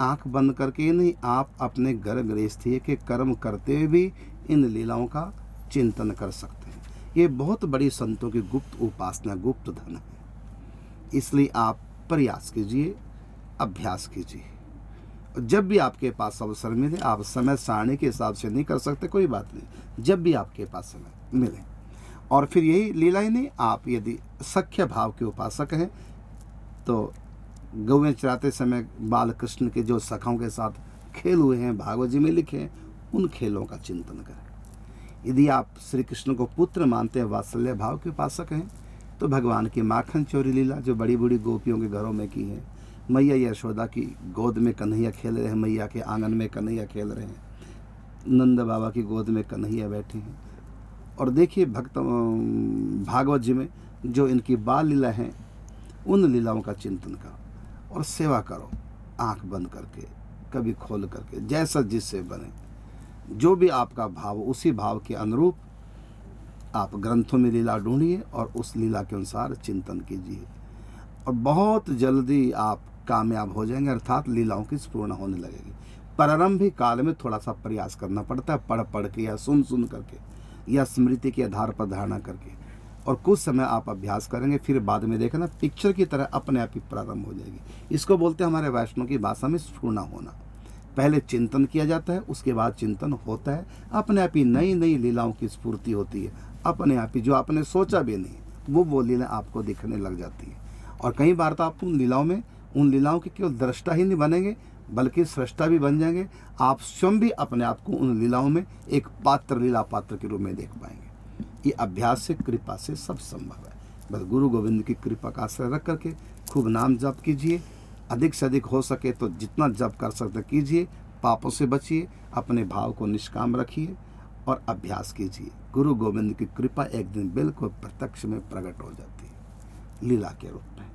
आंख बंद करके ही नहीं, आप अपने घर गृहस्थी के कर्म करते हुए भी इन लीलाओं का चिंतन कर सकते हैं। ये बहुत बड़ी संतों की गुप्त उपासना, गुप्त धन है। इसलिए आप प्रयास कीजिए, अभ्यास कीजिए। जब भी आपके पास अवसर मिले, आप समय सारणी के हिसाब से नहीं कर सकते, कोई बात नहीं, जब भी आपके पास समय मिले। और फिर यही लीला ही नहीं, आप यदि सख्य भाव के उपासक हैं तो गौएं चराते समय बाल कृष्ण के जो सखाओं के साथ खेल हुए हैं, भागवत जी में लिखे हैं, उन खेलों का चिंतन करें। यदि आप श्री कृष्ण को पुत्र मानते हैं, वात्सल्य भाव के उपासक हैं, तो भगवान की माखन चोरी लीला जो बड़ी बड़ी गोपियों के घरों में की है, मैया यशोदा की गोद में कन्हैया खेल रहे हैं, मैया के आंगन में कन्हैया खेल रहे हैं, नंद बाबा की गोद में कन्हैया बैठे हैं। और देखिए भागवत जी में जो इनकी बाल लीला हैं, उन लीलाओं का चिंतन करो और सेवा करो, आंख बंद करके, कभी खोल करके, जैसा जिससे बने। जो भी आपका भाव, उसी भाव के अनुरूप आप ग्रंथों में लीला ढूंढिए और उस लीला के अनुसार चिंतन कीजिए, और बहुत जल्दी आप कामयाब हो जाएंगे, अर्थात लीलाओं की स्फूर्णा होने लगेगी। प्रारंभिक काल में थोड़ा सा प्रयास करना पड़ता है, पढ़ पढ़ के या सुन सुन करके या स्मृति के आधार पर धारणा करके, और कुछ समय आप अभ्यास करेंगे, फिर बाद में देखना पिक्चर की तरह अपने आप ही प्रारंभ हो जाएगी। इसको बोलते हैं हमारे वैष्णव की भाषा में स्फूर्णा होना। पहले चिंतन किया जाता है, उसके बाद चिंतन होता है, अपने आप ही नई नई लीलाओं की स्फूर्ति होती है, अपने आप ही जो आपने सोचा भी नहीं वो लीला आपको दिखने लग जाती है। और कई बार तो आप उन लीलाओं के केवल दृष्टा ही नहीं बनेंगे, बल्कि सृष्टा भी बन जाएंगे। आप स्वयं भी अपने आप को उन लीलाओं में एक पात्र, लीला पात्र के रूप में देख पाएंगे। ये अभ्यास से, कृपा से सब संभव है। बस गुरु गोविंद की कृपा का आश्रय रख करके खूब नाम जप कीजिए, अधिक से अधिक हो सके तो जितना जप कर सकते कीजिए, पापों से बचिए, अपने भाव को निष्काम रखिए और अभ्यास कीजिए। गुरु गोविंद की कृपा एक दिन बिल्कुल प्रत्यक्ष में प्रकट हो जाती है लीला के रूप में।